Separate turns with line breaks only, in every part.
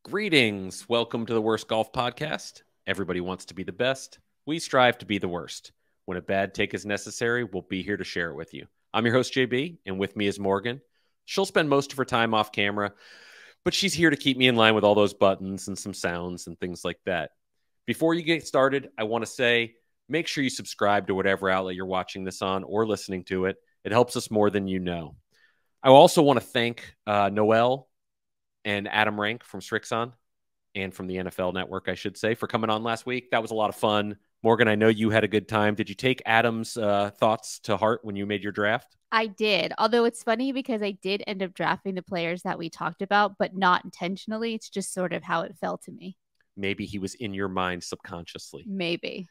Greetings. Welcome to the Worst Golf Podcast. Everybody wants to be the best. We strive to be the worst. When a bad take is necessary, we'll be here to share it with you. I'm your host, JB, and with me is Morgan. She'll spend most of her time off camera, but she's here to keep me in line with all those buttons and some sounds and things like that. Before you get started, I want to say, make sure you subscribe to whatever outlet you're watching this on or listening to it. It helps us more than you know. I also want to thank Noel and Adam Rank from Srixon and from the NFL Network, I should say, for coming on last week. That was a lot of fun. Morgan, I know you had a good time. Did you take Adam's thoughts to heart when you made your draft?
I did, although it's funny because I did end up drafting the players that we talked about, but not intentionally. It's just sort of how it fell to me.
Maybe he was in your mind subconsciously.
Maybe.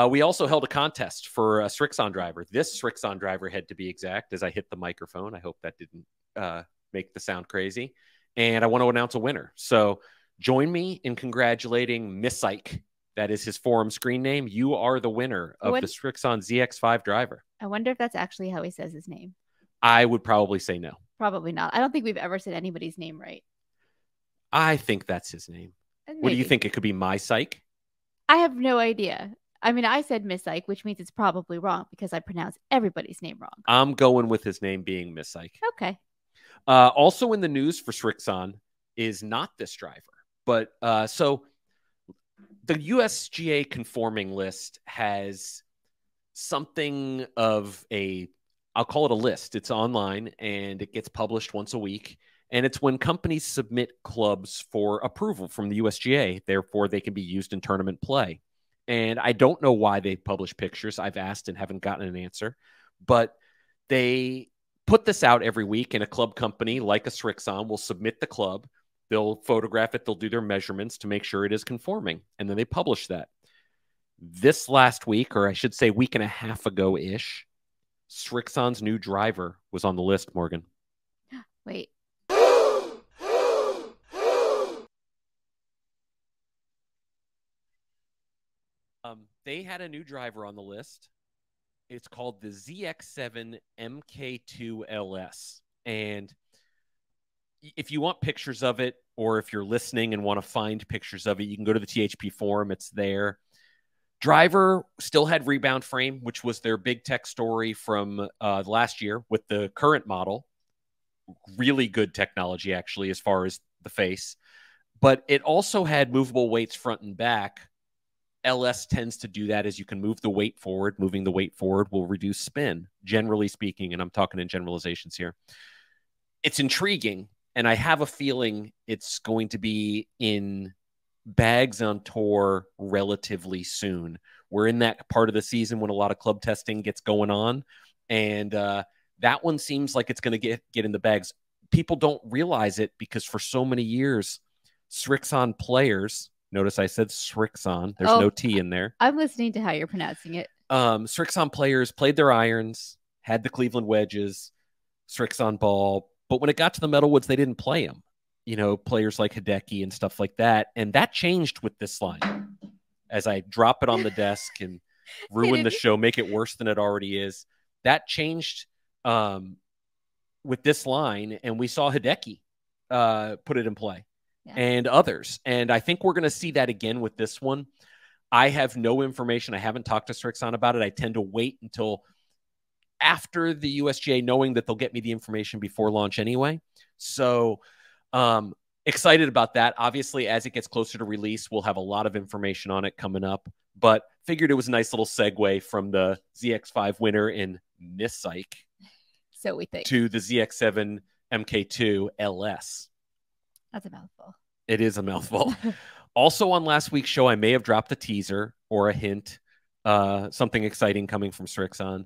We also held a contest for a Srixon Driver. This Srixon Driver head, to be exact, as I hit the microphone. I hope that didn't make the sound crazy. And I want to announce a winner. So join me in congratulating Miss Ike. That is his forum screen name. You are the winner of the Srixon ZX7 Driver.
I wonder if that's actually how he says his name.
I would probably say no.
Probably not. I don't think we've ever said anybody's name right.
I think that's his name. Maybe. What do you think? It could be My Psych?
I have no idea. I mean, I said Miss Ike, which means it's probably wrong because I pronounce everybody's name wrong.
I'm going with his name being Miss Ike.
Okay.
Also in the news for Srixon is not this driver, but so the USGA conforming list has something of I'll call it a list. It's online and it gets published once a week. And it's when companies submit clubs for approval from the USGA. Therefore, they can be used in tournament play. And I don't know why they publish pictures. I've asked and haven't gotten an answer, but they put this out every week, and a club company like a Srixon will submit the club. They'll photograph it. They'll do their measurements to make sure it is conforming, and then they publish that. This last week, or I should say week and a half ago-ish, Srixon's new driver was on the list, Morgan.
Wait.
They had a new driver on the list. It's called the ZX7 MKII LS. And if you want pictures of it, or if you're listening and want to find pictures of it, you can go to the THP forum. It's there. Driver still had rebound frame, which was their big tech story from last year with the current model. Really good technology, actually, as far as the face. But it also had movable weights front and back. LS tends to do that as you can move the weight forward. Moving the weight forward will reduce spin, generally speaking, and I'm talking in generalizations here. It's intriguing, and I have a feeling it's going to be in bags on tour relatively soon. We're in that part of the season when a lot of club testing gets going on, and that one seems like it's going to get in the bags. People don't realize it because for so many years, Srixon players... Notice I said Srixon. There's no T in there.
I'm listening to how you're pronouncing it.
Srixon players played their irons, had the Cleveland wedges, Srixon ball. But when it got to the metalwoods, they didn't play them. You know, players like Hideki and stuff like that. And that changed with this line. As I drop it on the desk and ruin the show, make it worse than it already is. That changed with this line. And we saw Hideki put it in play. Yeah. And others. And I think we're going to see that again with this one. I have no information. I haven't talked to Srixon about it. I tend to wait until after the USGA, knowing that they'll get me the information before launch anyway. So excited about that. Obviously, as it gets closer to release, we'll have a lot of information on it coming up. But figured it was a nice little segue from the ZX5 winner in Miss Psych
so we think
to the ZX7 MKII LS.
That's a mouthful.
It is a mouthful. Also on last week's show, I may have dropped a teaser or a hint, something exciting coming from Srixon.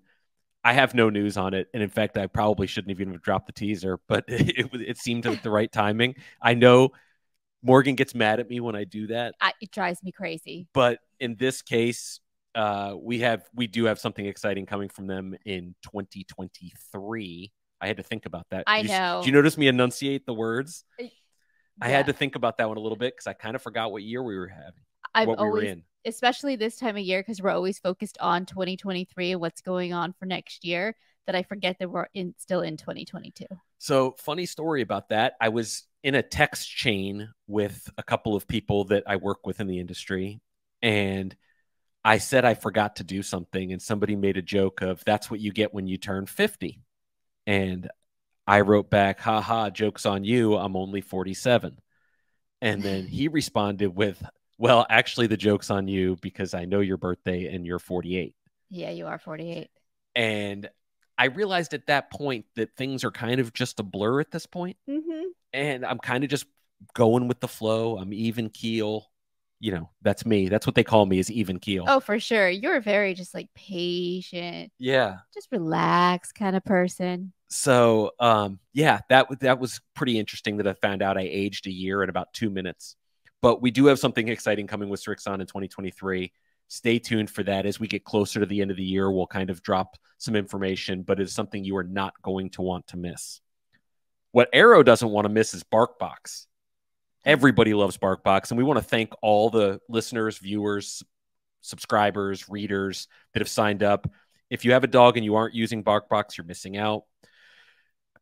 I have no news on it. And in fact, I probably shouldn't have even dropped the teaser, but it seemed at the right timing. I know Morgan gets mad at me when I do that.
It drives me crazy.
But in this case, we do have something exciting coming from them in 2023. I had to think about that.
I know.
Did you notice me enunciate the words? I had to think about that one a little bit because I kind of forgot what year we were having. We were in.
Especially this time of year, because we're always focused on 2023 and what's going on for next year, that I forget that we're still in 2022.
So, funny story about that. I was in a text chain with a couple of people that I work with in the industry, and I said I forgot to do something, and somebody made a joke of that's what you get when you turn 50. And I wrote back, haha, joke's on you. I'm only 47. And then he responded with, well, actually, the joke's on you because I know your birthday and you're 48.
Yeah, you are 48.
And I realized at that point that things are kind of just a blur at this point.
Mm-hmm.
And I'm kind of just going with the flow. I'm even keel. You know, that's me. That's what they call me, is even keel.
Oh, for sure. You're very just like patient.
Yeah.
Just relaxed kind of person.
So, yeah, that was pretty interesting that I found out I aged a year in about 2 minutes. But we do have something exciting coming with Srixon in 2023. Stay tuned for that. As we get closer to the end of the year, we'll kind of drop some information, but it's something you are not going to want to miss. What Arrow doesn't want to miss is BarkBox. Everybody loves BarkBox, and we want to thank all the listeners, viewers, subscribers, readers that have signed up. If you have a dog and you aren't using BarkBox, you're missing out.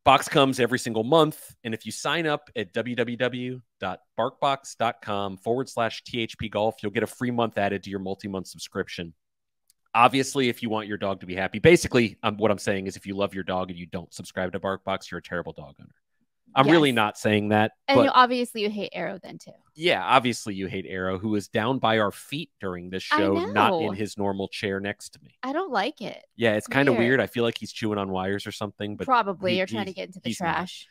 Box comes every single month, and if you sign up at www.barkbox.com/THP Golf, you'll get a free month added to your multi-month subscription. Obviously, if you want your dog to be happy, basically, what I'm saying is if you love your dog and you don't subscribe to BarkBox, you're a terrible dog owner. I'm really not saying that.
And
but
obviously you hate Arrow then too.
Yeah, obviously you hate Arrow, who is down by our feet during this show, not in his normal chair next to me.
I don't like it.
Yeah, it's kind of weird. I feel like he's chewing on wires or something. But
probably you're trying to get into the trash.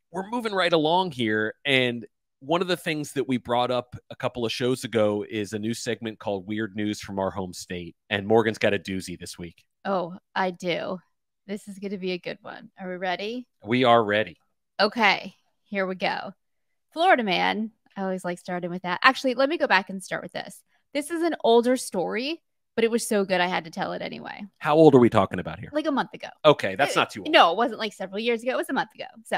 We're moving right along here. And one of the things that we brought up a couple of shows ago is a new segment called Weird News from Our Home State. And Morgan's got a doozy this week.
Oh, I do. This is going to be a good one. Are we ready?
We are ready.
Okay, here we go. Florida man. I always like starting with that. Actually, let me go back and start with this. This is an older story, but it was so good I had to tell it anyway.
How old are we talking about here?
Like a month ago.
Okay, that's not too old.
No, it wasn't like several years ago. It was a month ago. So,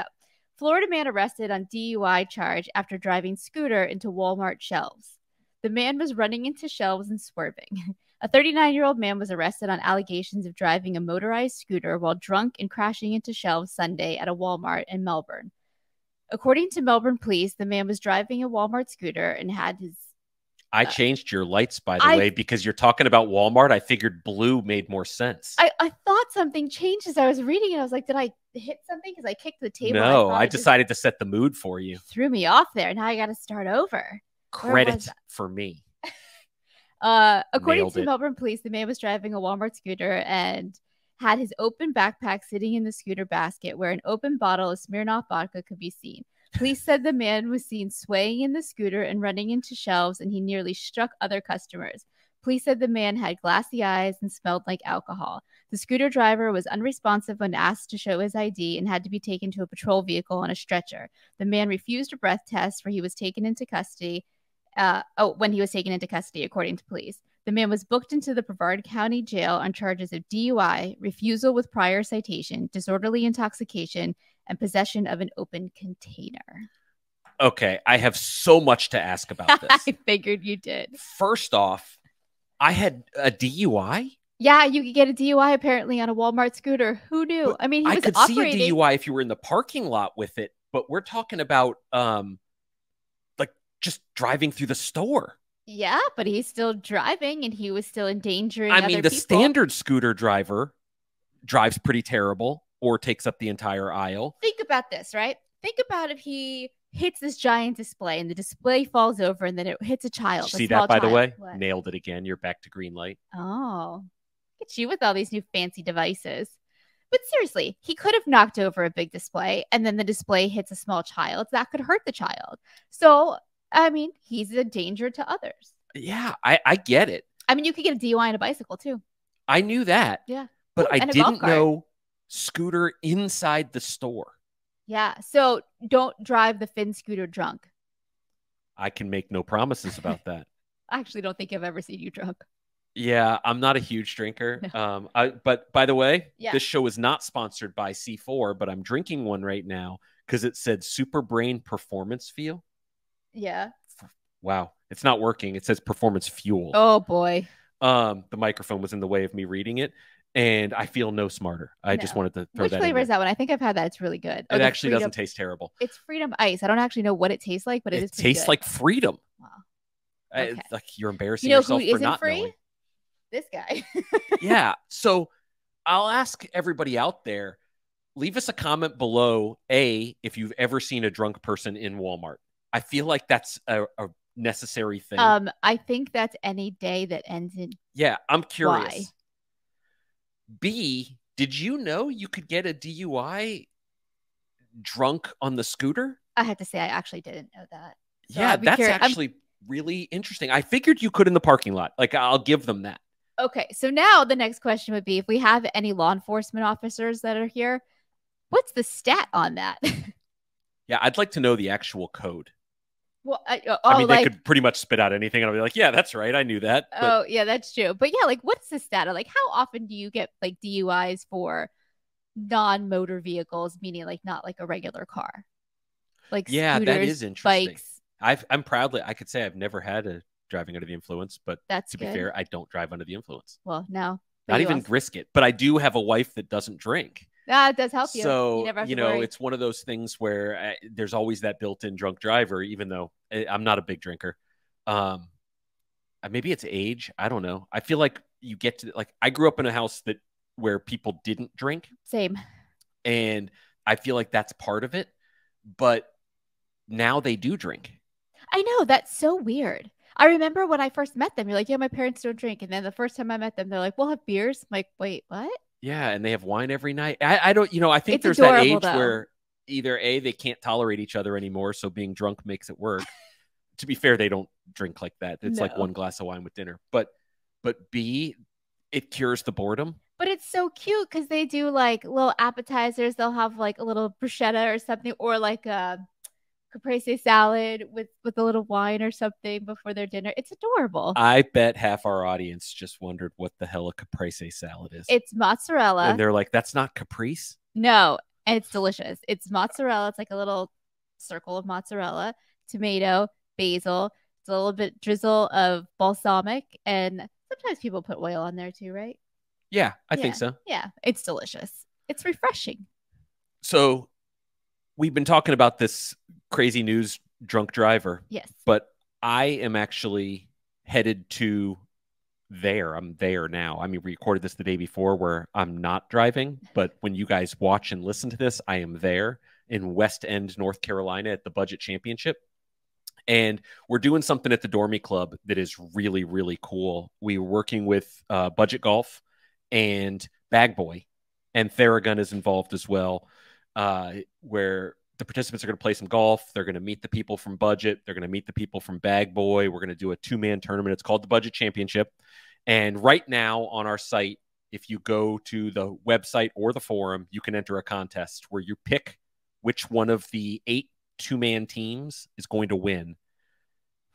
Florida man arrested on DUI charge after driving scooter into Walmart shelves. The man was running into shelves and swerving. A 39-year-old man was arrested on allegations of driving a motorized scooter while drunk and crashing into shelves Sunday at a Walmart in Melbourne. According to Melbourne police, the man was driving a Walmart scooter and had his...
I changed your lights, by the way, because you're talking about Walmart. I figured blue made more sense.
I thought something changed as I was reading it. I was like, did I hit something? Because I kicked the table.
No, I decided to set the mood for you.
Threw me off there. Now I got to start over.
Credit for me.
According to Melbourne police, the man was driving a Walmart scooter and had his open backpack sitting in the scooter basket where an open bottle of Smirnoff vodka could be seen. Police said the man was seen swaying in the scooter and running into shelves, and he nearly struck other customers. Police said the man had glassy eyes and smelled like alcohol. The scooter driver was unresponsive when asked to show his ID and had to be taken to a patrol vehicle on a stretcher. The man refused a breath test when he was taken into custody, according to police. The man was booked into the Brevard County Jail on charges of DUI, refusal with prior citation, disorderly intoxication, and possession of an open container.
Okay, I have so much to ask about this.
I figured you did.
First off, I had a DUI?
Yeah, you could get a DUI apparently on a Walmart scooter. Who knew?
But
I mean,
I could see a DUI if you were in the parking lot with it, but we're talking about like just driving through the store.
Yeah, but he's still driving and he was still endangering
other
people.
Standard scooter driver drives pretty terrible or takes up the entire aisle.
Think about this, right? Think about if he hits this giant display and the display falls over and then it hits a child.
Did you see that, by the way? What? Nailed it again. You're back to green light.
Oh, look at you with all these new fancy devices. But seriously, he could have knocked over a big display and then the display hits a small child. That could hurt the child. So, I mean, he's a danger to others.
Yeah, I get it.
I mean, you could get a DUI on a bicycle too.
I knew that.
Yeah.
But I didn't know scooter inside the store.
Yeah. So don't drive the Finn scooter drunk.
I can make no promises about that.
I actually don't think I've ever seen you drunk.
Yeah, I'm not a huge drinker. No. But by the way,
yeah.
This show is not sponsored by C4, but I'm drinking one right now because it said Super Brain Performance Feel.
Yeah.
Wow. It's not working. It says Performance Fuel.
Oh, boy.
The microphone was in the way of me reading it. and I feel no smarter. I just wanted to throw
Which
that
flavor
in
is that one? I think I've had that. It's really good.
It actually doesn't taste terrible.
It's Freedom Ice. I don't actually know what it tastes like, but it is pretty
tastes
good.
like freedom.
Wow. Okay.
It's like you're embarrassing yourself for not knowing.
This guy.
Yeah. So I'll ask everybody out there, leave us a comment below, if you've ever seen a drunk person in Walmart. I feel like that's a necessary thing.
I think that's any day that ends in
Yeah, I'm curious.
Y.
B, did you know you could get a DUI drunk on the scooter?
I had to say I actually didn't know that.
So yeah, that's actually really interesting. I figured you could in the parking lot. Like, I'll give them that.
Okay, so now the next question would be, if we have any law enforcement officers that are here, what's the stat on that?
Yeah, I'd like to know the actual code.
Well,
I mean, they could pretty much spit out anything, and I'll be like, yeah, that's right. I knew that.
But... Oh, yeah, that's true. But yeah, like, what's the stat? Like, how often do you get like DUIs for non-motor vehicles, meaning like not like a regular car? Like,
yeah,
scooters,
that is interesting.
Bikes.
I could say I've never had a driving under the influence, but to be fair, I don't drive under the influence.
Well, no.
Not even risk it. But I do have a wife that doesn't drink.
It does help you.
So, it's one of those things where there's always that built-in drunk driver, even though I'm not a big drinker. Maybe it's age. I don't know. I feel like you get to, like, I grew up in a house where people didn't drink.
Same.
And I feel like that's part of it. But now they do drink.
I know. That's so weird. I remember when I first met them, you're like, yeah, my parents don't drink. And then the first time I met them, they're like, we'll have beers. I'm like, wait, what?
Yeah, and they have wine every night. I don't, I think there's
adorable,
that age
though.
where either they can't tolerate each other anymore, so being drunk makes it work. To be fair, they don't drink like that. It's like one glass of wine with dinner. But B, it cures the boredom.
But it's so cute because they do like little appetizers. They'll have like a little bruschetta or something, or like a caprese salad with a little wine or something before their dinner. It's adorable.
I bet half our audience just wondered what the hell a caprese salad is.
It's mozzarella.
And they're like, that's not caprese?
No, and it's delicious. It's mozzarella. It's like a little circle of mozzarella, tomato, basil. It's a little bit drizzle of balsamic, and sometimes people put oil on there too, right?
Yeah, I think so.
Yeah, it's delicious. It's refreshing.
So we've been talking about this crazy news drunk driver.
Yes.
But I am actually headed to there. I'm there now. I mean, we recorded this the day before where I'm not driving, but when you guys watch and listen to this, I am there in West End, North Carolina at the Budget Championship. And we're doing something at the Dormy Club that is really, really cool. We were working with Budget Golf and Bag Boy, and Theragun is involved as well, where the participants are going to play some golf. They're going to meet the people from Budget. They're going to meet the people from Bag Boy. We're going to do a 2-man tournament. It's called the Budget Championship. And right now on our site, if you go to the website or the forum, you can enter a contest where you pick which one of the 8 2-man teams is going to win.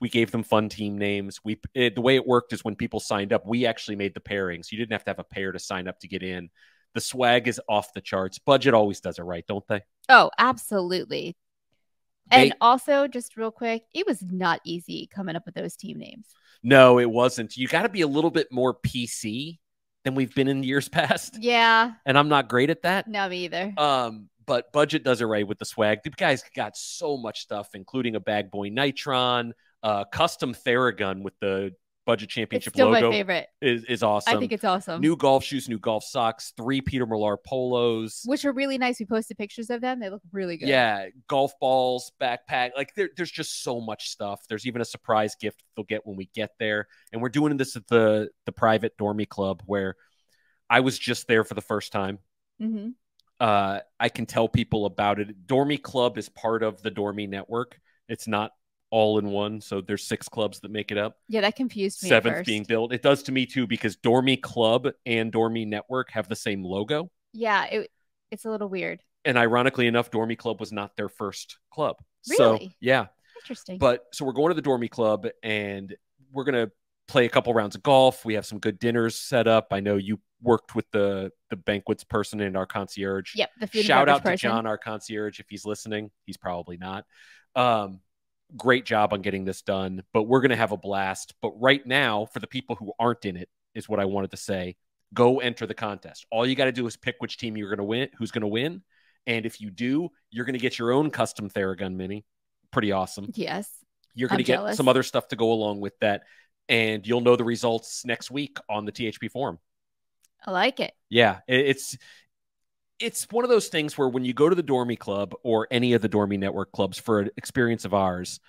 We gave them fun team names. The way it worked is when people signed up, we actually made the pairings. You didn't have to have a pair to sign up to get in. The swag is off the charts. Budget always does it right, don't they?
Oh, absolutely. And also, just real quick, it was not easy coming up with those team names.
No, it wasn't. You got to be a little bit more PC than we've been in years past.
Yeah.
And I'm not great at that.
No, me either.
But Budget does it right with the swag. The guys got so much stuff, including a Bag Boy Nitron, custom Theragun with the Budget Championship
logo.
My
favorite
is awesome.
I think it's awesome.
New golf shoes, new golf socks, 3 Peter Millar polos,
which are really nice. We posted pictures of them. They look really good.
Yeah, golf balls, backpack. Like there's just so much stuff. There's even a surprise gift they'll get when we get there. And we're doing this at the private Dormy Club where I was just there for the first time.
Mm-hmm.
I can tell people about it. Dormy Club is part of the Dormy Network. It's not all in one, so there's 6 clubs that make it up.
Yeah, that confused me.
7th being built. It does to me too, because Dormy Club and Dormy Network have the same logo.
Yeah, it's a little weird.
And ironically enough, Dormy Club was not their first club.
Really?
So, yeah.
Interesting.
But so we're going to the Dormy Club and we're going to play a couple rounds of golf. We have some good dinners set up. I know you worked with the banquets person and our concierge.
Yep, the food
Shout out
person.
to John, our concierge, if he's listening. He's probably not. Great job on getting this done, but we're going to have a blast. But right now, for the people who aren't in it, is what I wanted to say. go enter the contest. All you got to do is pick which team you're going to win, who's going to win. And if you do, you're going to get your own custom Theragun Mini. Pretty awesome.
Yes.
You're going to get some other stuff to go along with that. And you'll know the results next week on the THP forum.
I like it.
Yeah. It's one of those things where when you go to the Dormy Club or any of the Dormy Network clubs for an experience of ours,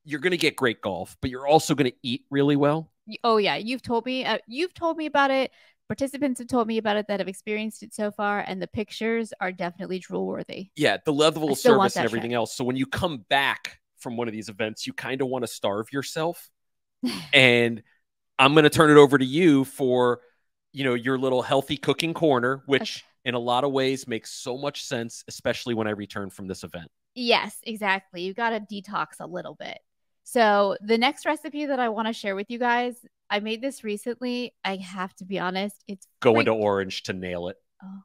you're going to get great golf, but you're also going to eat really well.
Oh, yeah. You've told me about it. Participants have told me about it that have experienced it so far, and the pictures are definitely drool worthy.
Yeah, the level of service and everything else. So when you come back from one of these events, you kind of want to starve yourself. And I'm going to turn it over to you for, your little healthy cooking corner, which in a lot of ways makes so much sense, especially when I return from this event.
Yes, exactly. You got to detox a little bit. So the next recipe that I want to share with you guys, I made this recently. I have to be honest. It's
go into orange to nail it.
Oh,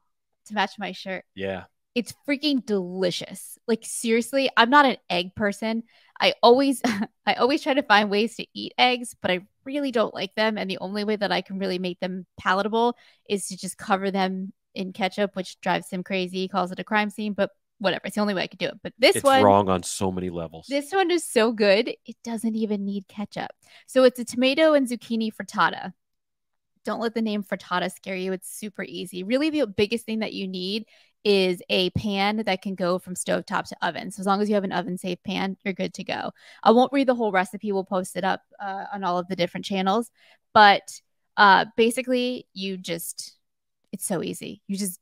to match my shirt.
Yeah.
It's freaking delicious. Like, seriously, I'm not an egg person. I always try to find ways to eat eggs, but I really don't like them. And the only way that I can really make them palatable is to just cover them in ketchup, which drives him crazy. He calls it a crime scene, but whatever. It's the only way I could do it. But it's
wrong on so many levels.
This one is so good. It doesn't even need ketchup. So it's a tomato and zucchini frittata. Don't let the name frittata scare you. It's super easy. Really, the biggest thing that you need is a pan that can go from stovetop to oven. So as long as you have an oven-safe pan, you're good to go. I won't read the whole recipe. We'll post it up on all of the different channels. But basically, it's so easy. You just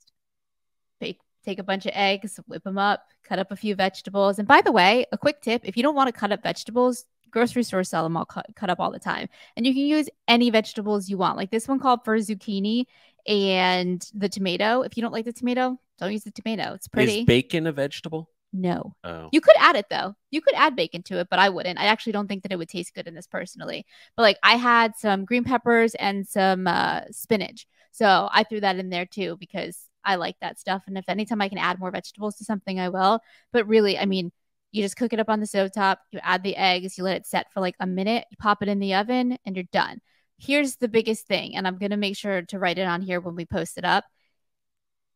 take a bunch of eggs, whip them up, cut up a few vegetables. And by the way, a quick tip, if you don't want to cut up vegetables, grocery stores sell them all cut up all the time. And you can use any vegetables you want. Like this one called for zucchini and the tomato. If you don't like the tomato, don't use the tomato. It's pretty.
Is bacon a vegetable?
No.
Oh.
You could add it though. You could add bacon to it, but I wouldn't. I actually don't think that it would taste good in this personally. But like I had some green peppers and some spinach. So I threw that in there too because I like that stuff. And if anytime I can add more vegetables to something, I will. But really, I mean, you just cook it up on the stovetop, you add the eggs, you let it set for like a minute, you pop it in the oven, and you're done. Here's the biggest thing, and I'm going to make sure to write it on here when we post it up.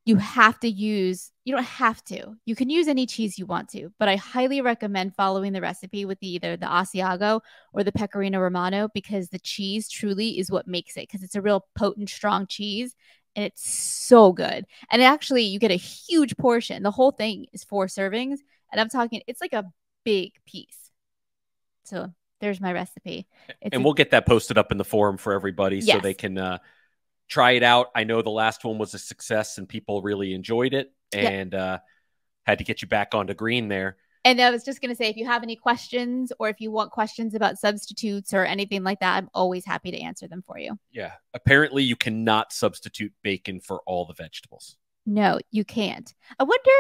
You don't have to. You can use any cheese you want to, but I highly recommend following the recipe with either the Asiago or the Pecorino Romano because the cheese truly is what makes it because it's a real potent, strong cheese. And it's so good. And actually, you get a huge portion. The whole thing is 4 servings. And I'm talking, it's like a big piece. So there's my recipe.
We'll get that posted up in the forum for everybody so they can try it out. I know the last one was a success and people really enjoyed it and had to get you back onto green there.
And I was just going to say, if you have any questions or if you want questions about substitutes or anything like that, I'm always happy to answer them for you.
Yeah. Apparently, you cannot substitute bacon for all the vegetables.
No, you can't. I wonder.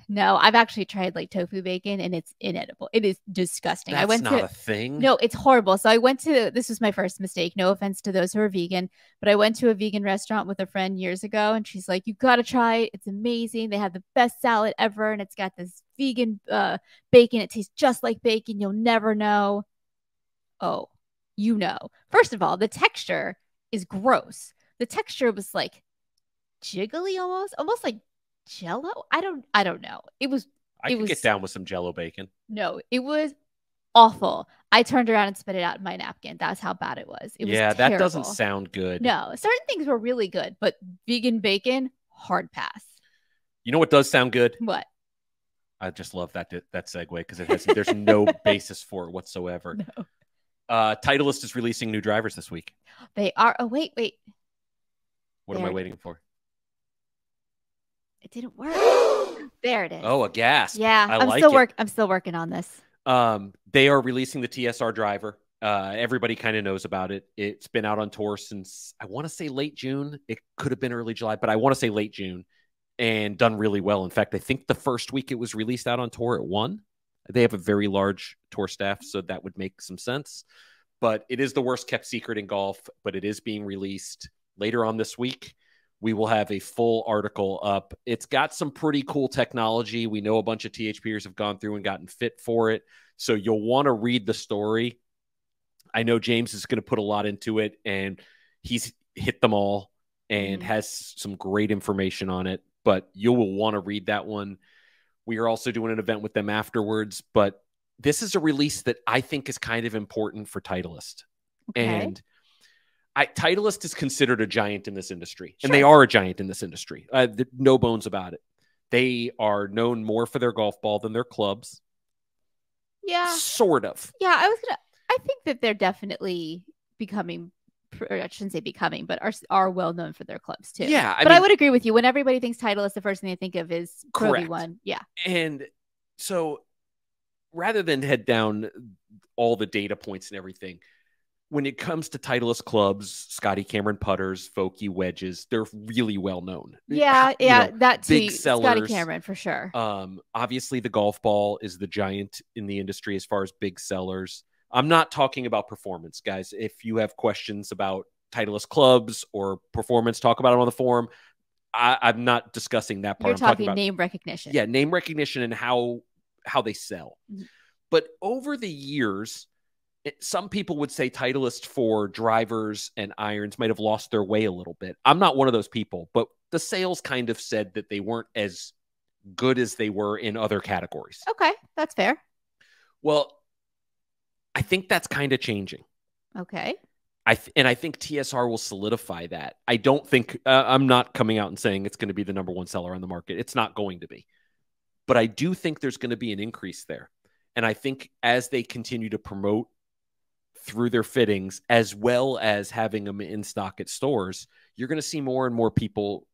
No, I've actually tried like tofu bacon and it's inedible. It is disgusting.
That's not a thing.
No, it's horrible. So this was my first mistake. No offense to those who are vegan, but I went to a vegan restaurant with a friend years ago and she's like, you got to try it. It's amazing. They have the best salad ever. And it's got this vegan bacon. It tastes just like bacon. You'll never know. Oh, First of all, the texture is gross. The texture was like jiggly almost like Jello. I don't know. I could
get down with some Jello bacon.
No, it was awful. I turned around and spit it out in my napkin. That's how bad it was. It was terrible.
That doesn't sound good.
No, certain things were really good, but vegan bacon, hard pass.
You know what does sound good?
What?
I just love that segue because there's no basis for it whatsoever.
No.
Titleist is releasing new drivers this week.
They are. Oh, wait.
What am I waiting for?
It didn't work. There it is.
Oh, a gasp.
Yeah, I'm still working on this.
They are releasing the Tsr Driver. Everybody kind of knows about it. It's been out on tour since, I want to say late June. It could have been early July, but I want to say late June and done really well. In fact, I think the first week it was released out on tour, it won. They have a very large tour staff, so that would make some sense. But it is the worst kept secret in golf, but it is being released later on this week. We will have a full article up. It's got some pretty cool technology. We know a bunch of THPers have gone through and gotten fit for it. So you'll want to read the story. I know James is going to put a lot into it, and he's hit them all. and has some great information on it, but you will want to read that one. We are also doing an event with them afterwards, but this is a release that I think is kind of important for Titleist. And Titleist is considered a giant in this industry, and they are a giant in this industry. No bones about it. They are known more for their golf ball than their clubs.
Yeah.
Sort of.
Yeah, I think that they're definitely becoming, or I shouldn't say becoming, but are well known for their clubs too.
Yeah.
I would agree with you. When everybody thinks Titleist, the first thing they think of is Pro V1. Yeah.
And so rather than head down all the data points and everything, when it comes to Titleist clubs, Scotty Cameron putters, Vokey wedges, they're really well known.
Yeah, that too.
Big sellers.
Scotty Cameron for sure.
Obviously, the golf ball is the giant in the industry as far as big sellers. I'm not talking about performance, guys. If you have questions about Titleist clubs or performance, talk about it on the forum. I'm not discussing that part.
You're talking about name recognition.
Yeah, name recognition and how they sell. But over the years, some people would say Titleist for drivers and irons might have lost their way a little bit. I'm not one of those people, but the sales kind of said that they weren't as good as they were in other categories.
Okay, that's fair.
Well, I think that's kind of changing.
Okay.
I think TSR will solidify that. I don't think I'm not coming out and saying it's going to be the number one seller on the market. It's not going to be. But I do think there's going to be an increase there. And I think as they continue to promote through their fittings, as well as having them in stock at stores, you're going to see more and more people,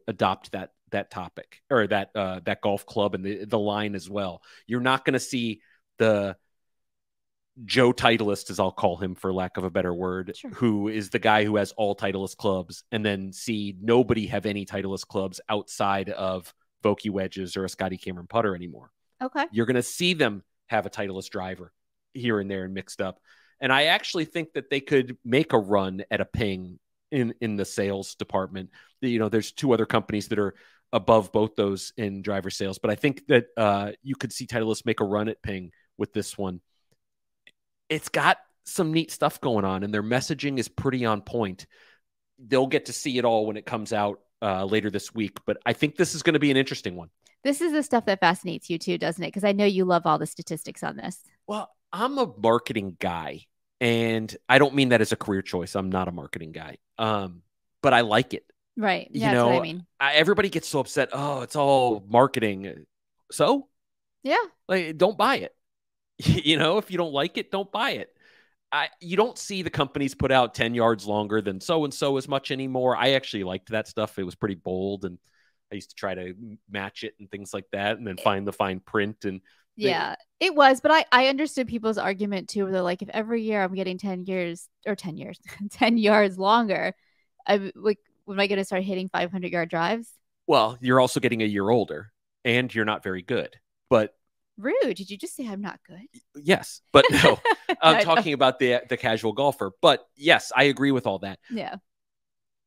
adopt that topic or that golf club and the line as well. You're not going to see the Joe Titleist, as I'll call him for lack of a better word, who is the guy who has all Titleist clubs, and then see nobody have any Titleist clubs outside of Vokey wedges or a Scotty Cameron putter anymore.
Okay.
You're going to see them have a Titleist driver here and there and mixed up. And I actually think that they could make a run at a Ping in the sales department. There's two other companies that are above both those in driver sales, but I think that you could see Titleist make a run at Ping with this one. It's got some neat stuff going on, and their messaging is pretty on point. They'll get to see it all when it comes out later this week, but I think this is going to be an interesting one.
This is the stuff that fascinates you too, doesn't it? Because I know you love all the statistics on this.
Well, I'm a marketing guy, and I don't mean that as a career choice. I'm not a marketing guy, but I like it.
Right. Yeah, that's what I mean.
Everybody gets so upset. Oh, it's all marketing. So?
Yeah.
Don't buy it. If you don't like it, don't buy it. You don't see the companies put out 10 yards longer than so-and-so as much anymore. I actually liked that stuff. It was pretty bold, and I used to try to match it and things like that, and then find the fine print. And
yeah, it was. But I understood people's argument too, where they're like, if every year I'm getting 10 yards longer, am I going to start hitting 500-yard drives? Well,
you're also getting a year older, and you're not very good. But
rude. Did you just say I'm not good?
Yes, but no. I'm talking about the casual golfer. But yes, I agree with all that.
Yeah.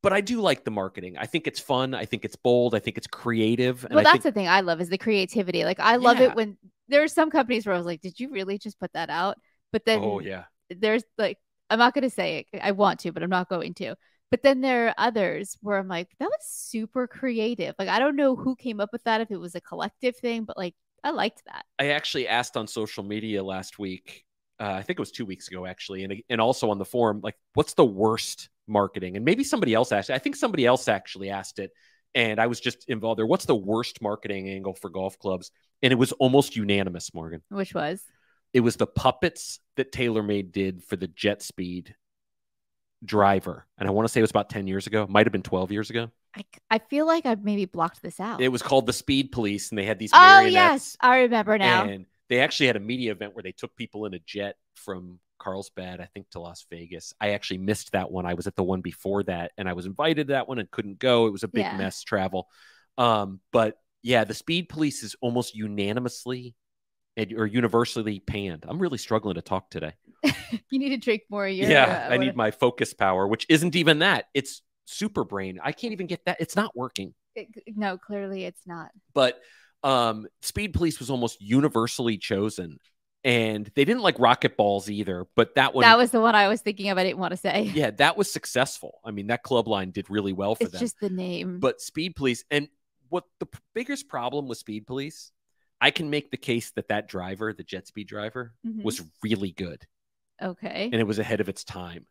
But I do like the marketing. I think it's fun. I think it's bold. I think it's creative.
And that's the thing I love is the creativity. Like I love it when there are some companies where I was like, did you really just put that out? But then there's like, I'm not going to say it. I want to, but I'm not going to. But then there are others where I'm like, that was super creative. Like, I don't know who came up with that, if it was a collective thing, but like, I liked that.
I actually asked on social media last week, I think it was 2 weeks ago, actually, and also on the forum, like, what's the worst marketing? And maybe somebody else asked it. I think somebody else actually asked it, and I was just involved there. What's the worst marketing angle for golf clubs? And it was almost unanimous, Morgan.
Which was?
It was the puppets that TaylorMade did for the Jet Speed driver. And I want to say it was about 10 years ago. Might have been 12 years ago.
I feel like I've maybe blocked this out.
It was called the Speed Police, and they had these marionettes.
Oh, yes. I remember now.
And they actually had a media event where they took people in a jet from Carlsbad, I think, to Las Vegas. I actually missed that one. I was at the one before that, and I was invited to that one and couldn't go. It was a big mess travel. But yeah, the Speed Police is almost unanimously or universally panned. I'm really struggling to talk today.
You need to drink more of your...
Yeah, I need my focus power, which isn't even that. It's super brain. I can't even get that. It's not working.
No, clearly it's not.
But Speed Police was almost universally chosen And they didn't like rocket balls either, but that
was the one I was thinking of. I didn't want to say.
Yeah, that was successful. I mean, that club line did really well for them.
It's just the name.
But Speed Police, and what the biggest problem with Speed Police, I can make the case that driver, the jet speed driver, was really good.
Okay.
And it was ahead of its time.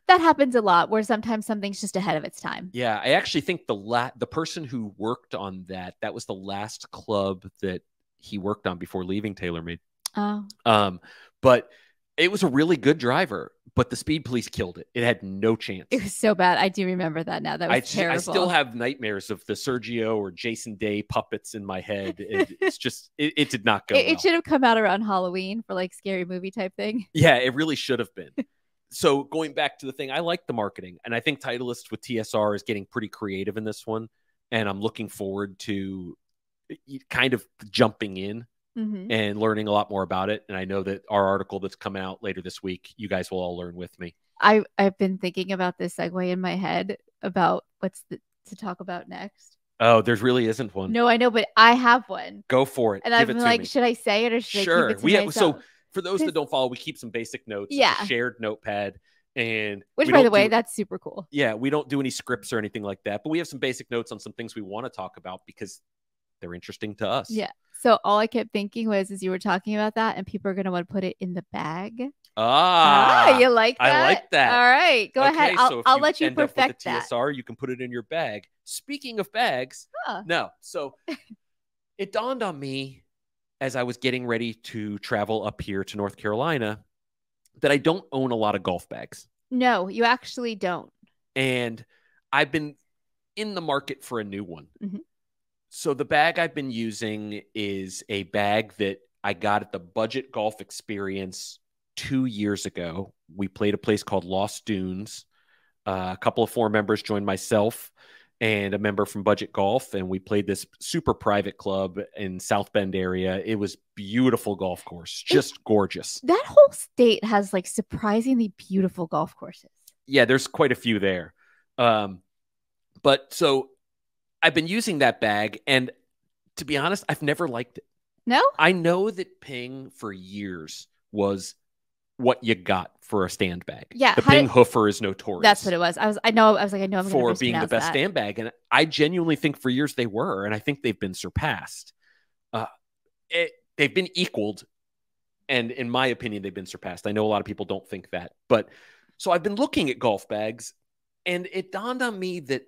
That happens a lot, where sometimes something's just ahead of its time.
Yeah, I actually think the person who worked on that was the last club that he worked on before leaving TaylorMade.
Oh.
But it was a really good driver, but the Speed Police killed it. It had no chance.
It was so bad. I do remember that now. That was terrible.
I still have nightmares of the Sergio or Jason Day puppets in my head. It's just, it did not go well.
It should have come out around Halloween for like scary movie type thing.
Yeah, it really should have been. So going back to the thing, I like the marketing. And I think Titleist with TSR is getting pretty creative in this one. And I'm looking forward to kind of jumping in and learning a lot more about it. And I know that our article that's coming out later this week, you guys will all learn with me.
I've been thinking about this segue in my head about what's to talk about next.
Oh, there really isn't one.
No, I know, but I have one.
Go for it.
And I've been like, should I say it or should I keep it to myself?
So for those that don't follow, we keep some basic notes.
Yeah.
It's a shared notepad.
Which, by the way, that's super cool.
Yeah, we don't do any scripts or anything like that, but we have some basic notes on some things we want to talk about because they're interesting to us.
Yeah. So all I kept thinking was, as you were talking about that, and people are going to want to put it in the bag. You like that?
I like that.
All right, go ahead. I'll let you perfect
that. TSR, you can put it in your bag. Speaking of bags, no. So it dawned on me as I was getting ready to travel up here to North Carolina that I don't own a lot of golf bags.
No, you actually don't.
And I've been in the market for a new one. So the bag I've been using is a bag that I got at the Budget Golf Experience 2 years ago. We played a place called Lost Dunes. A couple of 4 members joined myself and a member from Budget Golf, and we played this super private club in South Bend area. It was beautiful golf course, just gorgeous.
That whole state has like surprisingly beautiful golf courses.
Yeah, there's quite a few there. But so I've been using that bag, and to be honest, I've never liked it.
No?
I know that Ping for years was what you got for a stand bag.
Yeah.
The Ping hoofer is notorious.
That's what it was. I know I'm going to
for being the best stand bag. And I genuinely think for years they were, and I think they've been surpassed. They've been equaled. And in my opinion, they've been surpassed. I know a lot of people don't think that, but so I've been looking at golf bags, and it dawned on me that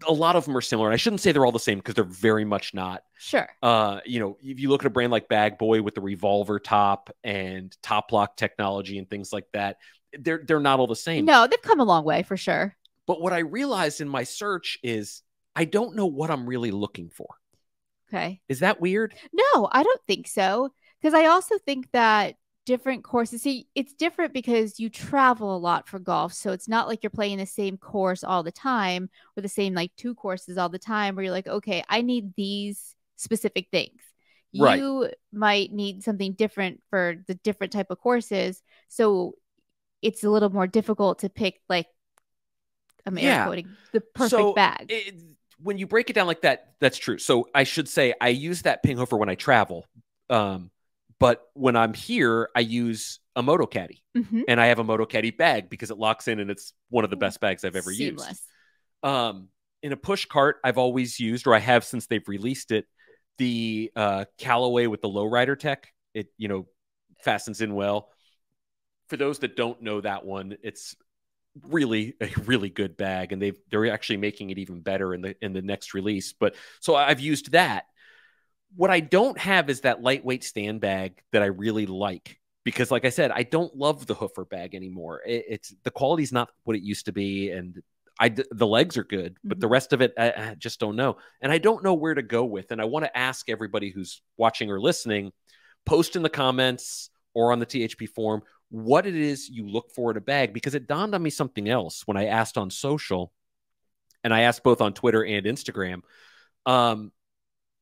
a lot of them are similar. And I shouldn't say they're all the same because they're very much not.
Sure.
If you look at a brand like Bag Boy with the revolver top and top lock technology and things like that, they're not all the same.
No, they've come a long way for sure.
But what I realized in my search is I don't know what I'm really looking for.
Okay.
Is that weird?
No, I don't think so. Because I also think that different courses, see, it's different because you travel a lot for golf. So it's not like you're playing the same course all the time or the same like 2 courses all the time where you're like, okay, I need these specific things.
Right.
You might need something different for the different type of courses. So it's a little more difficult to pick like, quoting, the perfect bag.
When you break it down like that, that's true. So I should say I use that Ping hoofer when I travel. But when I'm here, I use a Moto Caddy, and I have a Moto Caddy bag because it locks in, and it's one of the best bags I've ever used. In a push cart, I've always used, or I have since they've released it, the Callaway with the lowrider tech. It fastens in well. For those that don't know that one, it's really a really good bag, and they're actually making it even better in the next release. But so I've used that. What I don't have is that lightweight stand bag that I really like because, like I said, I don't love the hoofer bag anymore. It's the quality's not what it used to be, and the legs are good, but the rest of it, I just don't know, and I don't know where to go with. And I want to ask everybody who's watching or listening, post in the comments or on the THP forum what it is you look for in a bag, because it dawned on me something else when I asked on social, and I asked both on Twitter and Instagram.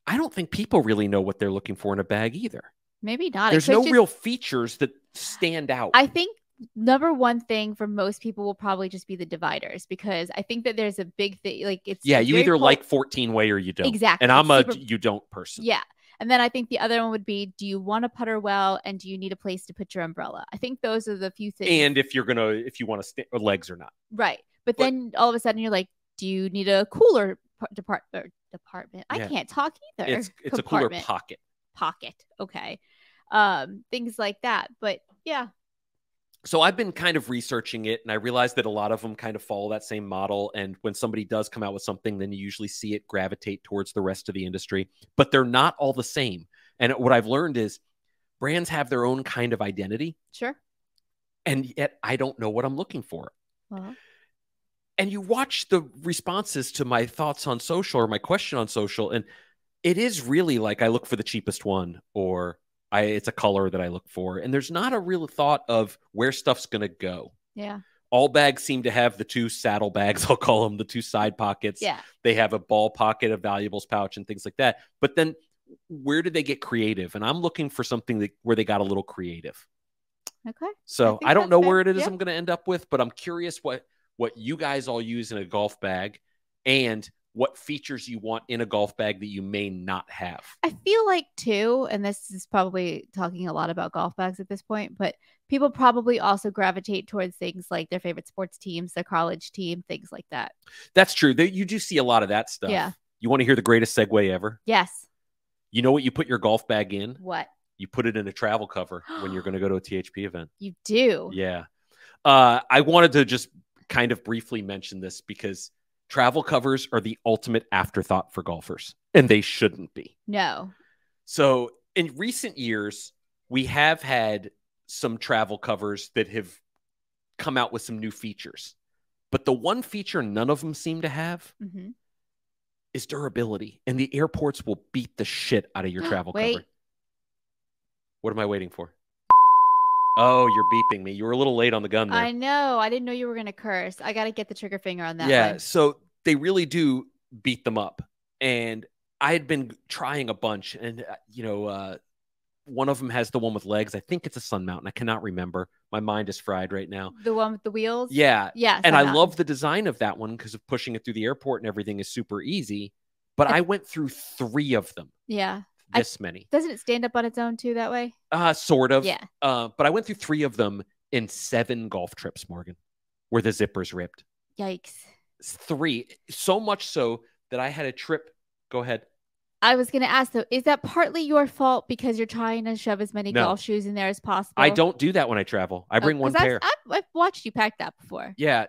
I don't think people really know what they're looking for in a bag either.
Maybe not.
There's no real features that stand out.
I think number one thing for most people will probably just be the dividers, because I think that there's a big thing. Like you either
like 14-way or you don't.
Exactly.
And I'm you don't person.
Yeah. And then I think the other one would be, do you want to putter well, and do you need a place to put your umbrella? I think those are the few things.
And if you want to stay legs or not.
Right. But then all of a sudden you're like, do you need a cooler department? Yeah. I can't talk either.
It's a cooler pocket.
Okay. Things like that. But yeah.
So I've been kind of researching it, and I realized that a lot of them kind of follow that same model. And when somebody does come out with something, then you usually see it gravitate towards the rest of the industry. But they're not all the same. And what I've learned is brands have their own kind of identity.
Sure.
And yet I don't know what I'm looking for.
Uh-huh.
And you watch the responses to my thoughts on social or my question on social, and it is really like I look for the cheapest one, or it's a color that I look for. And there's not a real thought of where stuff's going to go.
Yeah.
All bags seem to have the 2 saddle bags, I'll call them, the 2 side pockets.
Yeah.
They have a ball pocket, a valuables pouch, and things like that. But then where did they get creative? And I'm looking for something where they got a little creative.
Okay.
So I don't know where it is I'm going to end up with, but I'm curious what you guys all use in a golf bag and what features you want in a golf bag that you may not have.
I feel like too, and this is probably talking a lot about golf bags at this point, but people probably also gravitate towards things like their favorite sports teams, their college team, things like that.
That's true. You do see a lot of that stuff.
Yeah.
You want to hear the greatest segue ever?
Yes.
You know what you put your golf bag in?
What?
You put it in a travel cover when you're going to go to a THP event.
You do?
Yeah. I wanted to just kind of briefly mention this because travel covers are the ultimate afterthought for golfers, and they shouldn't be.
No.
So in recent years, we have had some travel covers that have come out with some new features. But the one feature none of them seem to have is durability. And the airports will beat the shit out of your travel cover. What am I waiting for? Oh, you're beeping me. You were a little late on the gun there.
I know. I didn't know you were going to curse. I got to get the trigger finger on that one.
So they really do beat them up. And I had been trying a bunch. And, one of them has the one with legs. I think it's a Sun Mountain. I cannot remember. My mind is fried right now.
The one with the wheels?
Yeah.
Yeah.
And I love the design of that one because of pushing it through the airport and everything is super easy. But I went through 3 of them.
Yeah.
Many.
Doesn't it stand up on its own too that way?
Sort of.
Yeah.
But I went through 3 of them in 7 golf trips, Morgan, where the zippers ripped.
Yikes.
3. So much so that I had a trip. Go ahead.
I was going to ask, though, is that partly your fault because you're trying to shove as many golf shoes in there as possible?
I don't do that when I travel. I bring one pair.
I've watched you pack that before.
Yeah.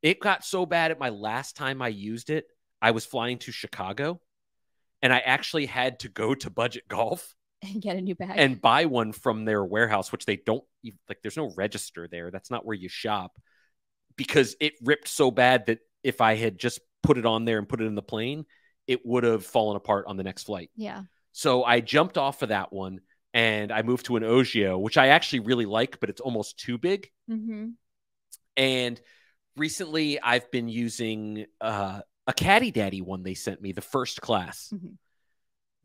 It got so bad at my last time I used it. I was flying to Chicago, and I actually had to go to Budget Golf
and get a new bag
and buy one from their warehouse, which they don't like. There's no register there. That's not where you shop, because it ripped so bad that if I had just put it on there and put it in the plane, it would have fallen apart on the next flight.
Yeah.
So I jumped off of that one and I moved to an Ogio, which I actually really like, but it's almost too big. And recently I've been using a Caddy Daddy one they sent me, the first class.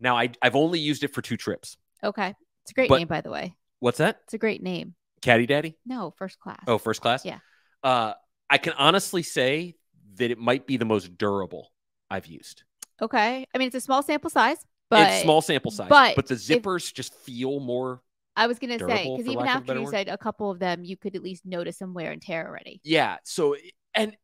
Now I've only used it for 2 trips.
Okay. It's a great name, by the way.
What's that?
It's a great name.
Caddy Daddy?
No, first class.
Oh, first class?
Yeah.
I can honestly say that it might be the most durable I've used.
Okay. I mean, it's a small sample size, but
it's small sample size, but the zippers just feel more.
I was going to say, because even after you said a couple of them, you could at least notice some wear and tear already.
Yeah. So, and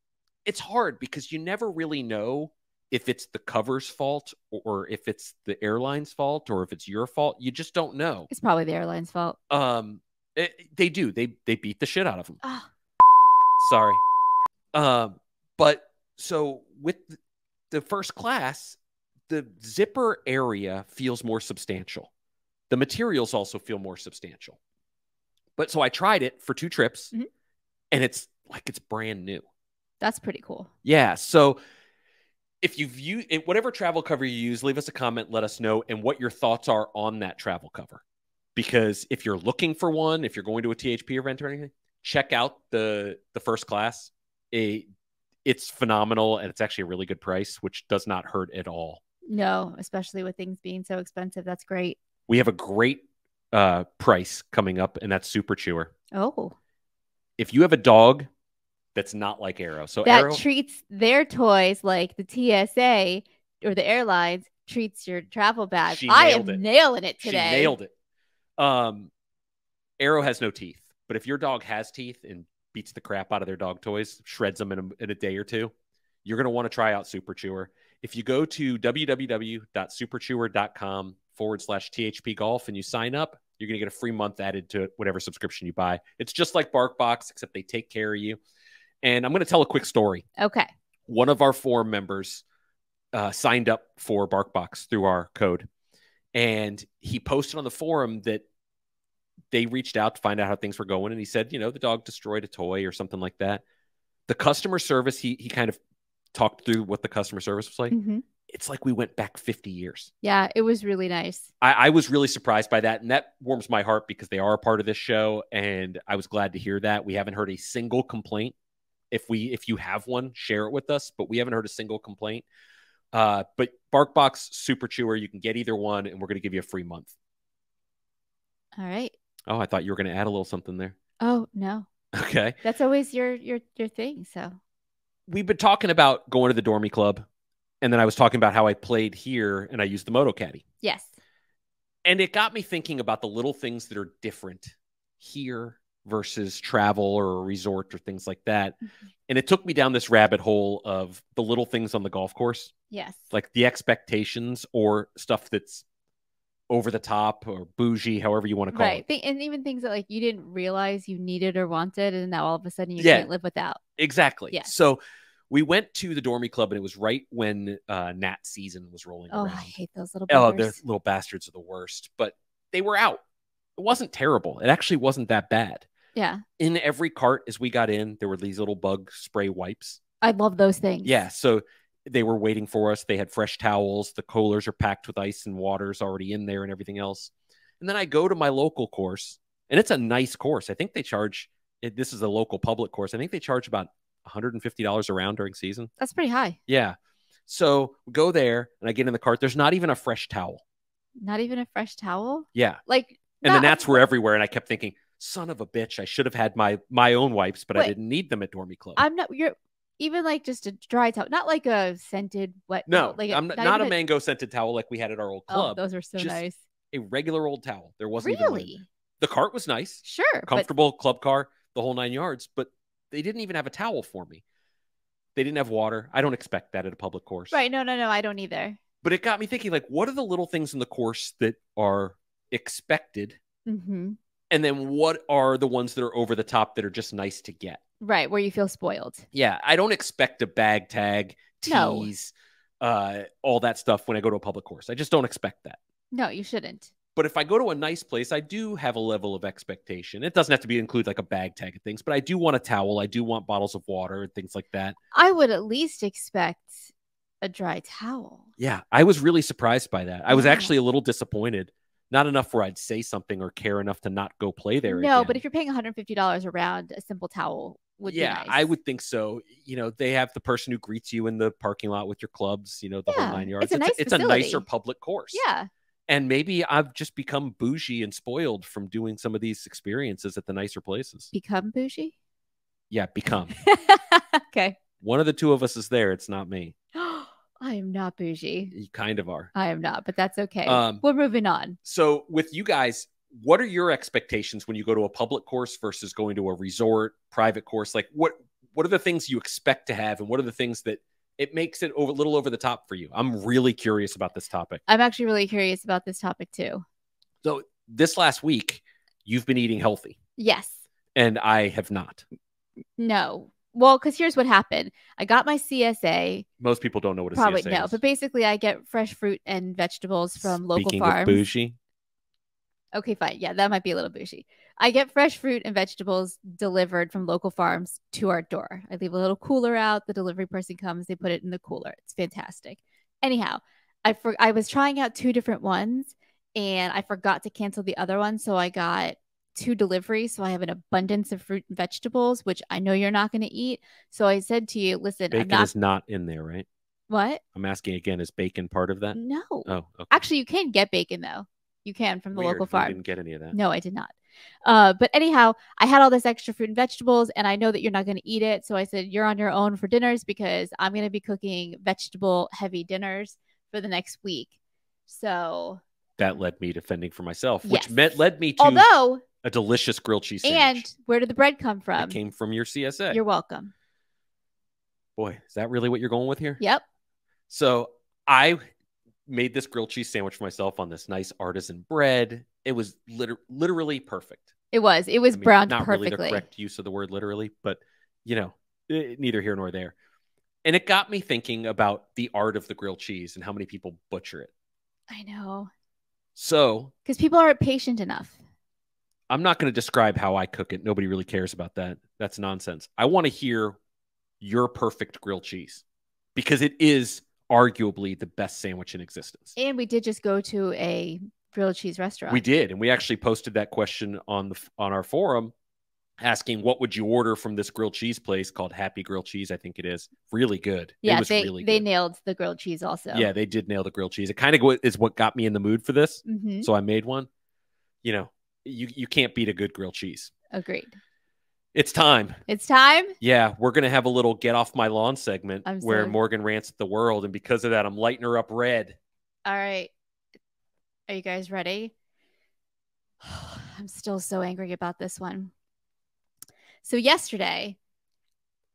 it's hard because you never really know if it's the cover's fault or if it's the airline's fault or if it's your fault. You just don't know.
It's probably the airline's fault.
They do. They beat the shit out of them.
Oh.
Sorry. But so with the first class, the zipper area feels more substantial. The materials also feel more substantial. But so I tried it for 2 trips and it's like it's brand new.
That's pretty cool.
Yeah. So if you've used whatever travel cover you use, leave us a comment, let us know, and what your thoughts are on that travel cover. Because if you're looking for one, if you're going to a THP event or anything, check out the first class. It's phenomenal, and it's actually a really good price, which does not hurt at all.
No, especially with things being so expensive. That's great.
We have a great price coming up, and that's Super Chewer.
Oh.
If you have a dog that's not like Arrow. So
that
Arrow
treats their toys like the TSA or the airlines treats your travel bag.
She
I
nailed
am
it.
nailing it today.
She nailed it. Arrow has no teeth, but if your dog has teeth and beats the crap out of their dog toys, shreds them in a day or two, you're going to want to try out Super Chewer. If you go to www.superchewer.com/THP Golf and you sign up, you're going to get a free month added to whatever subscription you buy. It's just like BarkBox, except they take care of you. And I'm going to tell a quick story.
Okay.
One of our forum members signed up for BarkBox through our code. And he posted on the forum that they reached out to find out how things were going. And he said, the dog destroyed a toy or something like that. The customer service, he kind of talked through what the customer service was like.
Mm-hmm.
It's like we went back 50 years.
Yeah, it was really nice.
I was really surprised by that. And that warms my heart because they are a part of this show. And I was glad to hear that. We haven't heard a single complaint. If you have one, share it with us. But we haven't heard a single complaint. But BarkBox, Super Chewer, you can get either one. And we're going to give you a free month.
All right.
Oh, I thought you were going to add a little something there.
Oh, no.
Okay.
That's always your thing. So
we've been talking about going to the Dormy Club. And then I was talking about how I played here and I used the Moto Caddy.
Yes.
And it got me thinking about the little things that are different here versus travel or a resort or things like that. Mm-hmm. And it took me down this rabbit hole of the little things on the golf course.
Yes.
Like the expectations or stuff that's over the top or bougie, however you want to call it.
And even things that like you didn't realize you needed or wanted, and now all of a sudden you can't live without.
Exactly.
Yeah.
So we went to the Dormy Club, and it was right when Nat season was rolling around.
I hate those little buggers.
Oh, the little bastards are the worst. But they were out. It wasn't terrible. It actually wasn't that bad.
Yeah.
In every cart as we got in, there were these little bug spray wipes.
I love those things.
Yeah. So they were waiting for us. They had fresh towels. The coolers are packed with ice and water's already in there and everything else. And then I go to my local course, and it's a nice course. I think they charge, this is a local public course. I think they charge about $150 a round during season.
That's pretty high.
Yeah. So we go there, and I get in the cart. There's not even a fresh towel.
Not even a fresh towel?
Yeah.
Like,
and the gnats were everywhere, and I kept thinking, son of a bitch, I should have had my own wipes, but I didn't need them at Dormy Club.
You're even like just a dry towel, not like a scented wet.
No,
like
I'm not a mango scented towel like we had at our old club.
Oh, those are so nice.
A regular old towel. There wasn't
really.
Even the cart was nice,
sure,
comfortable club car, the whole 9 yards. But they didn't even have a towel for me. They didn't have water. I don't expect that at a public course.
Right? No, I don't either.
But it got me thinking, like, what are the little things in the course that are expected?
Mm-hmm.
And then what are the ones that are over the top that are just nice to get?
Right, where you feel spoiled.
Yeah, I don't expect a bag tag, tees, all that stuff when I go to a public course. I just don't expect that.
No, you shouldn't.
But if I go to a nice place, I do have a level of expectation. It doesn't have to include like a bag tag and things, but I do want a towel. I do want bottles of water and things like that.
I would at least expect a dry towel.
Yeah, I was really surprised by that. I was actually a little disappointed. Not enough where I'd say something or care enough to not go play there again.
But if you're paying $150 around, a simple towel would be nice.
I would think so. They have the person who greets you in the parking lot with your clubs, the whole 9 yards.
It's
a nicer public course.
Yeah.
And maybe I've just become bougie and spoiled from doing some of these experiences at the nicer places.
Become bougie?
Yeah, become.
Okay.
One of the two of us is there. It's not me.
I am not bougie.
You kind of are.
I am not, but that's okay. We're moving on.
So with you guys, what are your expectations when you go to a public course versus going to a resort, private course? Like what are the things you expect to have, and what are the things that it makes it a little over the top for you? I'm really curious about this topic.
I'm actually really curious about this topic too.
So this last week, you've been eating healthy.
Yes.
And I have not.
No. Well, because here's what happened. I got my CSA.
Most people don't know what a
CSA is.
Probably no,
but basically I get fresh fruit and vegetables from local farms.
Speaking of bougie.
Okay, fine. Yeah, that might be a little bougie. I get fresh fruit and vegetables delivered from local farms to our door. I leave a little cooler out. The delivery person comes. They put it in the cooler. It's fantastic. Anyhow, I was trying out 2 different ones, and I forgot to cancel the other one. So I got 2 deliveries. So I have an abundance of fruit and vegetables, which I know you're not going to eat. So I said to you, listen,
bacon is not in there, right?
What?
I'm asking again, is bacon part of that?
No.
Oh, okay.
Actually, you can get bacon, though. You can from the local farm.
I didn't get any of that.
No, I did not. But anyhow, I had all this extra fruit and vegetables, and I know that you're not going to eat it. So I said, you're on your own for dinners because I'm going to be cooking vegetable heavy dinners for the next week. So
that led me to fending for myself, which
yes.
led me to a delicious grilled cheese sandwich.
And where did the bread come from?
It came from your CSA.
You're welcome.
Boy, is that really what you're going with here?
Yep.
So I made this grilled cheese sandwich for myself on this nice artisan bread. It was literally perfect.
It was. It was browned
not
perfectly.
Not really the correct use of the word literally, but, you know, neither here nor there. And it got me thinking about the art of the grilled cheese and how many people butcher it.
I know.
So.
Because people aren't patient enough.
I'm not going to describe how I cook it. Nobody really cares about that. That's nonsense. I want to hear your perfect grilled cheese because it is arguably the best sandwich in existence.
And we did just go to a grilled cheese restaurant.
We did, and we actually posted that question on our forum, asking what would you order from this grilled cheese place called Happy Grilled Cheese. I think it is really good.
Yeah,
it was really good.
They nailed the grilled cheese also.
Yeah, they did nail the grilled cheese. It kind of is what got me in the mood for this.
Mm-hmm.
So I made one. You know, you can't beat a good grilled cheese.
Agreed.
It's time.
It's time?
Yeah, we're going to have a little get off my lawn segment where Morgan rants at the world. And because of that, I'm lighting her up red.
All right. Are you guys ready? I'm still so angry about this one. So yesterday,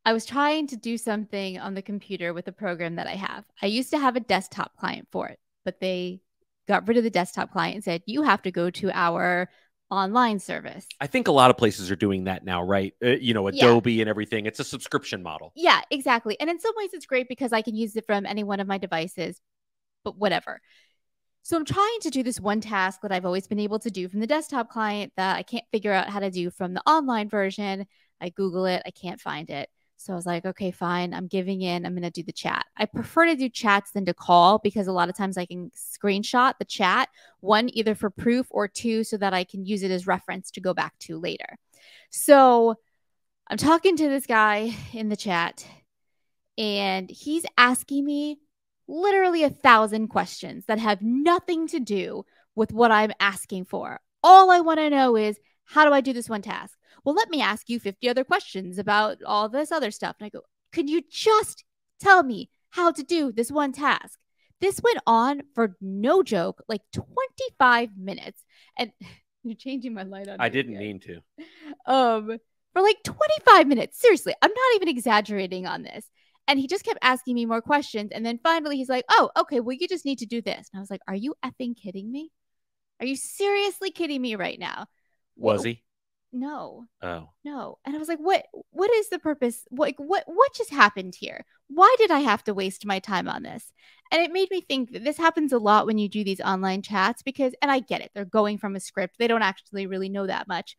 I was trying to do something on the computer with a program that I have. I used to have a desktop client for it, but they got rid of the desktop client and said, you have to go to our online service.
I think a lot of places are doing that now, right? Adobe and everything. It's a subscription model.
Yeah, exactly. And in some ways it's great because I can use it from any one of my devices, but whatever. So I'm trying to do this one task that I've always been able to do from the desktop client that I can't figure out how to do from the online version. I Google it. I can't find it. So I was like, okay, fine. I'm giving in. I'm going to do the chat. I prefer to do chats than to call because a lot of times I can screenshot the chat, one, either for proof or two, so that I can use it as reference to go back to later. So I'm talking to this guy in the chat and he's asking me literally 1,000 questions that have nothing to do with what I'm asking for. All I want to know is, how do I do this one task? Well, let me ask you 50 other questions about all this other stuff. And I go, could you just tell me how to do this one task? This went on for no joke, like 25 minutes. And you're changing my light on.
I didn't mean to.
For like 25 minutes. Seriously, I'm not even exaggerating on this. And he just kept asking me more questions. And then finally he's like, oh, okay, well, you just need to do this. And I was like, are you effing kidding me? Are you seriously kidding me right now?
Was he?
No.
Oh.
No. And I was like, what is the purpose? What just happened here? Why did I have to waste my time on this? And it made me think that this happens a lot when you do these online chats because, and I get it, they're going from a script. They don't actually really know that much.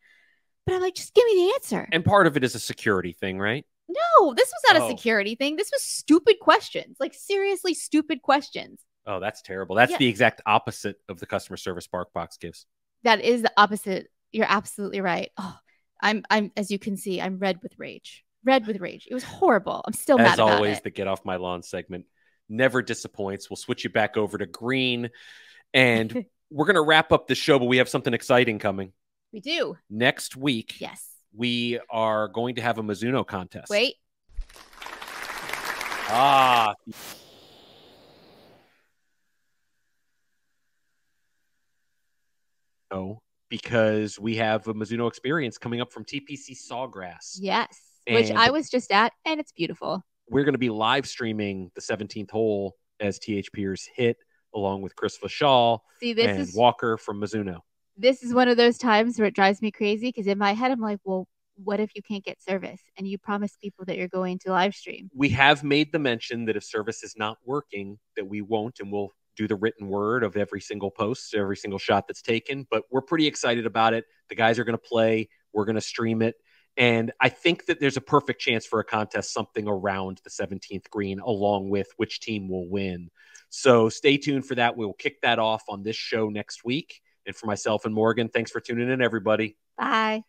But I'm like, just give me the answer.
And part of it is a security thing, right?
No, this was not a security thing. This was stupid questions, like seriously stupid questions.
Oh, that's terrible. That's the exact opposite of the customer service BarkBox gives.
That is the opposite. You're absolutely right. Oh, I'm as you can see, I'm red with rage. Red with rage. It was horrible. I'm still mad about it. As always,
the Get Off My Lawn segment never disappoints. We'll switch you back over to green, and we're going to wrap up the show, but we have something exciting coming.
We do.
Next week.
Yes.
We are going to have a Mizuno contest.
Wait.
No, because we have a Mizuno experience coming up from TPC Sawgrass.
Yes, which I was just at, and it's beautiful.
We're going to be live streaming the 17th hole as TH Pierce hit, along with Chris Vachal and Walker from Mizuno.
This is one of those times where it drives me crazy because in my head, I'm like, well, what if you can't get service and you promise people that you're going to live stream?
We have made the mention that if service is not working, that we won't, and we'll do the written word of every single post, every single shot that's taken. But we're pretty excited about it. The guys are going to play. We're going to stream it. And I think that there's a perfect chance for a contest, something around the 17th green, along with which team will win. So stay tuned for that. We'll kick that off on this show next week. And for myself and Morgan, thanks for tuning in, everybody.
Bye.